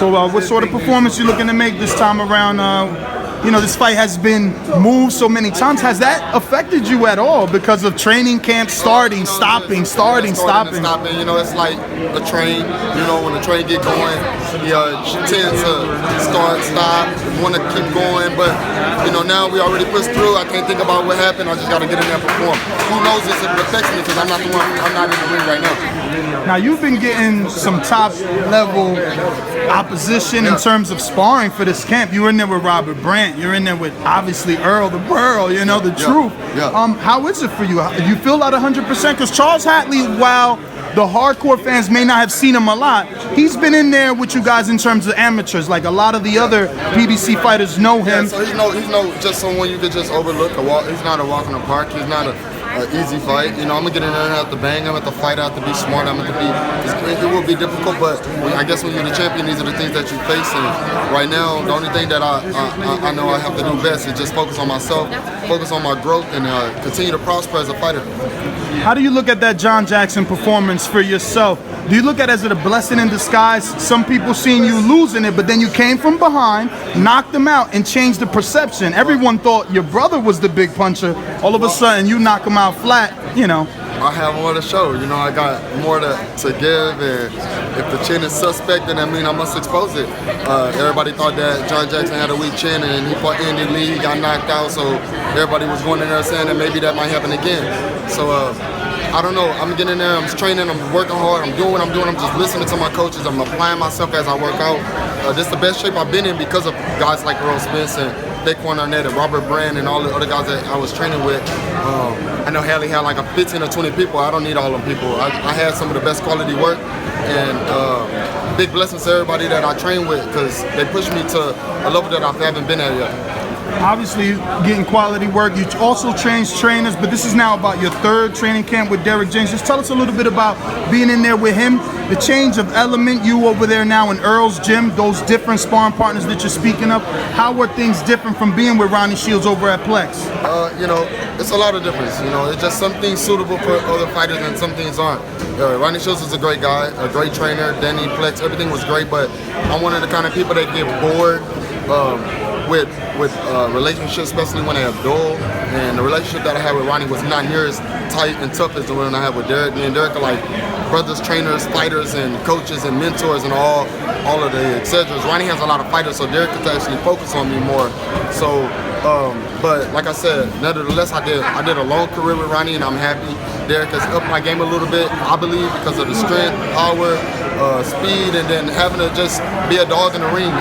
So what sort of performance you looking to make this time around? You know, this fight has been moved so many times. Has that affected you at all because of training camp starting, stopping? You know, it's like a train. You know, when the train get going, you tend to start, stop, want to keep going. But, you know, now we already pushed through. I can't think about what happened. I just got to get in there and perform. Who knows if it affects me because I'm not in the ring right now. Now, you've been getting some top-level opposition in terms of sparring for this camp. You were in there with Robert Brant. You're in there with, obviously, Errol the Burl, you know, the truth. How is it for you? Do you feel that 100%? Because Charles Hatley, while the hardcore fans may not have seen him a lot, he's been in there with you guys in terms of amateurs. Like a lot of the other PBC fighters know him. Yeah, so he's no just someone you could just overlook. He's not a walk in the park. He's not an easy fight. You know, I'm gonna get in there and have to bang. I'm gonna have to fight. I have to be smart. I'm gonna be. It will be difficult, but I guess when you're the champion, these are the things that you face. And right now, the only thing that I know I have to do best is just focus on myself, focus on my growth, and continue to prosper as a fighter. How do you look at that John Jackson performance for yourself? Do you look at it as a blessing in disguise? Some people seeing you losing it, but then you came from behind, knocked them out, and changed the perception. Everyone thought your brother was the big puncher. All of a sudden, you knock him out flat, you know. I have more to show. You know, I got more to give, and if the chin is suspect, then that means I must expose it. Everybody thought that John Jackson had a weak chin, and he fought Andy Lee, got knocked out, so everybody was going in there saying that maybe that might happen again. So I don't know. I'm getting in there, I'm training, I'm working hard, I'm doing what I'm doing, I'm just listening to my coaches, I'm applying myself as I work out. This is the best shape I've been in because of guys like Errol Spence and Arnett and Robert Brant and all the other guys that I was training with. I know Hatley had like 15 or 20 people. I don't need all them people. I had some of the best quality work, and big blessings to everybody that I train with because they pushed me to a level that I haven't been at yet. Obviously, getting quality work. You also changed trainers, but this is now about your third training camp with Derek James. Just tell us a little bit about being in there with him, the change of element, you over there now in Earl's gym, those different sparring partners that you're speaking of. How are things different from being with Ronnie Shields over at Plex? You know, it's a lot of difference. You know, it's just some things suitable for other fighters and some things aren't. Ronnie Shields is a great guy, a great trainer. Danny, Plex, everything was great, but I'm one of the kind of people that get bored with relationships, especially when they have dull. And the relationship that I had with Ronnie was not near as tight and tough as the one I had with Derek. Me and Derek are like brothers, trainers, fighters, and coaches and mentors and all of the etc. Ronnie has a lot of fighters, so Derek could actually focus on me more. So, but like I said, nevertheless, I did a long career with Ronnie, and I'm happy. Derek has upped my game a little bit, I believe, because of the strength, power, speed, and then having to just be a dog in the ring.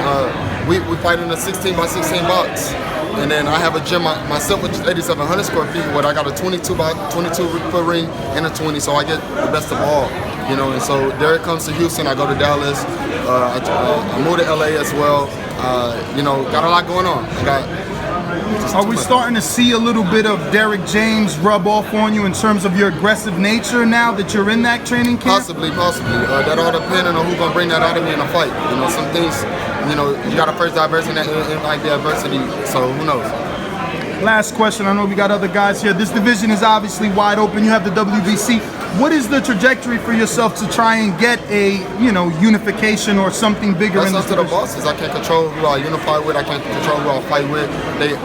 We fight in a 16 by 16 box. And then I have a gym myself, which is 8,700 square feet, where I got a 22 foot ring and a 20, so I get the best of all. You know, and so Derek comes to Houston, I go to Dallas, I moved to LA as well. You know, got a lot going on. Are we starting to see a little bit of Derek James rub off on you in terms of your aggressive nature now that you're in that training camp? Possibly. That all depending on who's gonna bring that out of me in a fight. You know, some things, you know, you gotta first diversity and that like the adversity. So who knows? Last question. I know we got other guys here. This division is obviously wide open. You have the WBC. What is the trajectory for yourself to try and get a, you know, unification or something bigger in this division? That's up to the bosses. I can't control who I unify with. I can't control who I fight with. They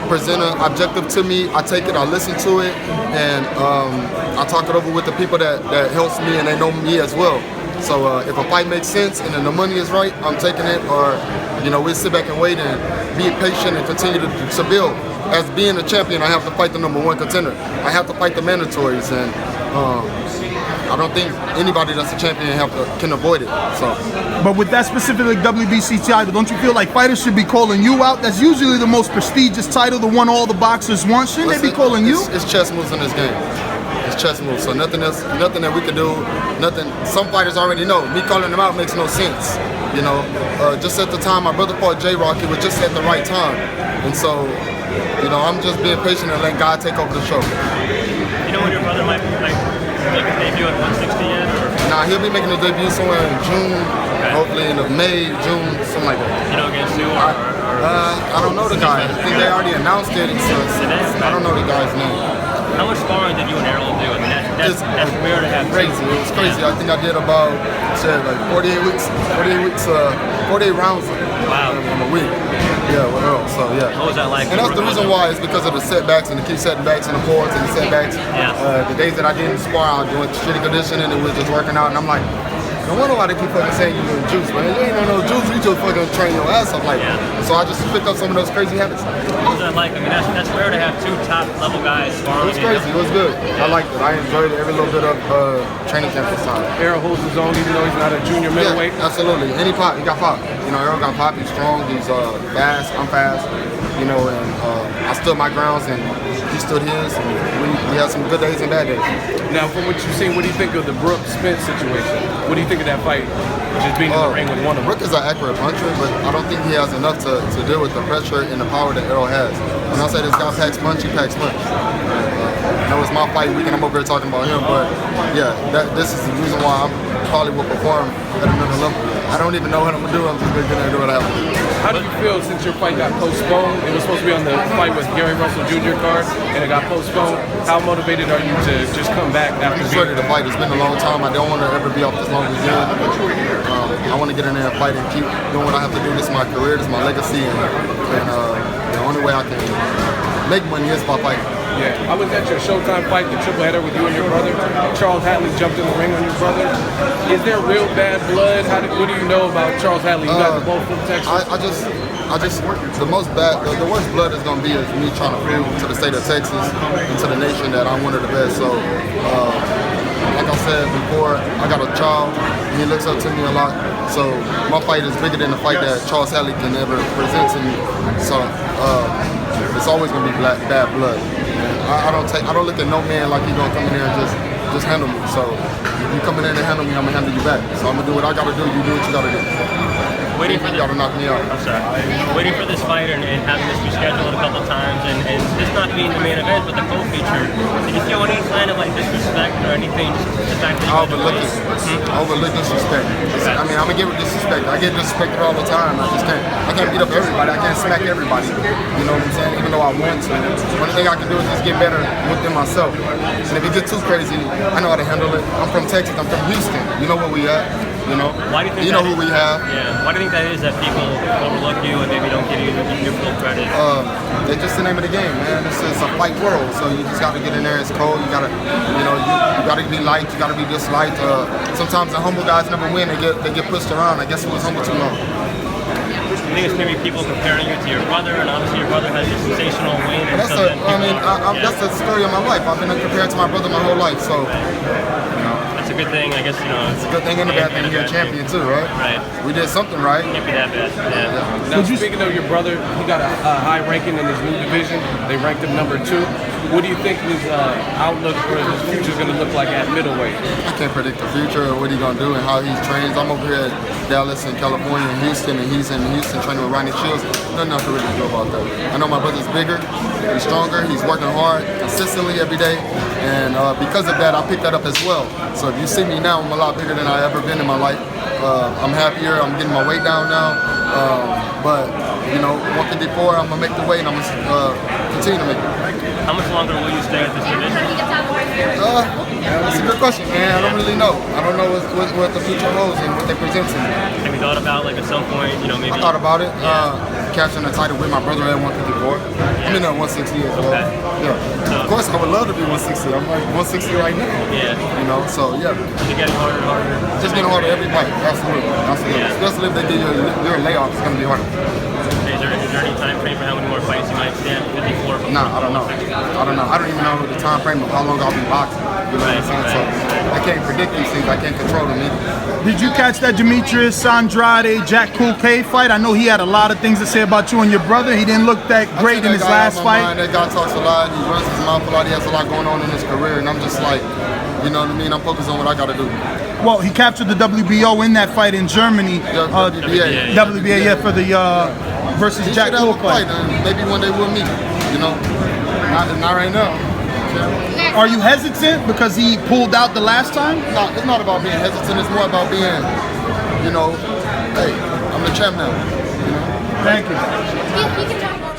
present an objective to me. I take it. I listen to it, and I talk it over with the people that helps me, and they know me as well. So if a fight makes sense and then the money is right, I'm taking it. Or, you know, we sit back and wait and be patient and continue to build. As being a champion, I have to fight the #1 contender. I have to fight the mandatories, and I don't think anybody that's a champion can avoid it. So, but with that specific WBC title, don't you feel like fighters should be calling you out? That's usually the most prestigious title, the one all the boxers want. Shouldn't they be calling you? It's chess moves in this game. It's chess moves. So nothing that we can do. Nothing. Some fighters already know. Me calling them out makes no sense. You know, just at the time my brother fought J-Rock, it was just at the right time, and so. You know, I'm just being patient and letting God take over the show. You know when your brother might make his debut at 160 yet? Nah, he'll be making his debut somewhere in June, hopefully in May, June, something like that. You know against who? I don't know the guy. I think they already announced it. I don't know the guy's name. How much sparring did you and Errol do? I mean, that's rare to have. Crazy. It was crazy. I think I did about 48 rounds in a week. Yeah, with Earl. So yeah. What was that like? And that's the reason why. It's because of the setbacks and the keep setbacks and the boards and the setbacks. Yeah. The days that I didn't spar, I was doing shitty conditioning and it was just working out. And I'm like, no wonder why they keep fucking saying you doing juice, man. You ain't on no juice. You just fucking train your ass off like that. So I just picked up some of those crazy habits. What was that like? I mean, that's rare to have two top level guys sparring. It was crazy. It was good. I liked it. I enjoyed every little bit of training camp this time. Errol holds his own even though he's not a junior middleweight. Yeah, absolutely. And he got pop. You know, Errol got pop. He's strong. He's fast. I'm fast. You know, and I stood my grounds and he stood his. And we had some good days and bad days. Now, from what you've seen, what do you think of the Brooke Spence situation? What do you think of that fight? Just being in the ring with one of them. Brooke is an accurate puncher, but I don't think he has enough to deal with the pressure and the power that Errol has. When I say this guy packs punch, he packs punch. I know it's my fight week and I'm over here talking about him, but yeah, this is the reason why I probably will perform at another level. I don't even know what I'm gonna do. I'm just gonna get there and do what I have to do. How do you feel since your fight got postponed? It was supposed to be on the fight with Gary Russell Jr. card, and it got postponed. How motivated are you to just come back after? I'm just ready to fight. It's been a long time. I don't want to ever be off this long again. I want to get in there and fight and keep doing what I have to do. This is my career. This is my legacy, and the only way I can make money is by fighting. Yeah, I was at your Showtime fight, the triple header with you and your brother. Charles Hatley jumped in the ring on your brother. Is there real bad blood? What do you know about Charles Hatley? You guys are both from Texas. The worst blood is gonna be is me trying to prove to the state of Texas and to the nation that I'm one of the best. So, like I said before, I got a child. And he looks up to me a lot. So my fight is bigger than the fight that Charles Hatley can ever present to me. So it's always gonna be bad blood. I don't look at no man like he's gonna come in here and just handle me. So if you come in there and handle me, I'm gonna handle you back. So I'm gonna do what I gotta do. You do what you gotta do. Waiting for you gotta knock me out. I'm sorry. Waiting for this fight and having this rescheduled a couple of times and this not being the main event but the co-feature. Did you feel any kind of like disrespect or anything? Just the fact that I overlook disrespect. Okay. I mean, I'm gonna give it disrespect. I get disrespected all the time. I can't beat up everybody. I can't smack everybody. You know what I'm saying? Even though I want to. One thing I can do is just get better within myself. And if it gets too crazy, I know how to handle it. I'm from Texas. I'm from Houston. You know where we at. You know. Why do you think you know who we have. Yeah. Why do you think that is that people overlook you and maybe don't give you your full credit? It's just the name of the game, man. It's a fight world, so you just got to get in there. It's cold. You gotta, you gotta be liked. You gotta be disliked. Sometimes the humble guys never win. They get pushed around. I guess it was humble too long. I think it's maybe people comparing you to your brother, and obviously your brother has a sensational win. And that's the story of my life. I've been compared to my brother my whole life, so. That's a good thing, I guess. It's a good thing and a bad thing. You're a champion too, right? Right. We did something right. Can't be that bad. Yeah. Now, speaking of your brother, he got a high ranking in his new division. They ranked him number 2. What do you think his outlook for his future is going to look like at middleweight? I can't predict the future or what he's going to do and how he trains. I'm over here at Dallas and California and Houston, and he's in Houston training with Ronnie Shields. Nothing else to really do about that. I know my brother's bigger, he's stronger, he's working hard consistently every day, and because of that, I picked that up as well. So if you see me now, I'm a lot bigger than I ever been in my life. I'm happier, I'm getting my weight down now, but 154, I'm going to make the weight and I'm going to continue to make it. How much longer will you stay at this division? That's a good question, man. I don't really know. I don't know what the future holds and what they present to me. Have you thought about, like, at some point, maybe... I thought about it. Capturing the title with my brother at 154. I'm in at 160 as well. Okay. Yeah. So, of course, I would love to be 160. I'm like 160 right now. Yeah. So, yeah. Is it getting harder and harder? Just getting harder every fight. Absolutely. Yeah. Especially if they give you your layoff, it's going to be harder. Okay, is there any time frame for how many more fights you might stand? 54? Nah, I don't know. I don't even know the time frame of how long I'll be boxing. You know what I'm saying? So I can't predict these things. I can't control them either. Did you catch that Demetrius Andrade Jack Kulke fight? I know he had a lot of things to say about you and your brother. He didn't look that great in his last fight. That guy talks a lot. He runs his mouth a lot. He has a lot going on in his career, and I'm just like, you know what I mean? I'm focused on what I got to do. Well, he captured the WBO in that fight in Germany. WBA, yeah, for the versus Jack Kulke. Maybe one day we'll meet. Not right now. Are you hesitant because he pulled out the last time? No, it's not about being hesitant. It's more about being, hey, I'm the champ now. Thank you. You can talk about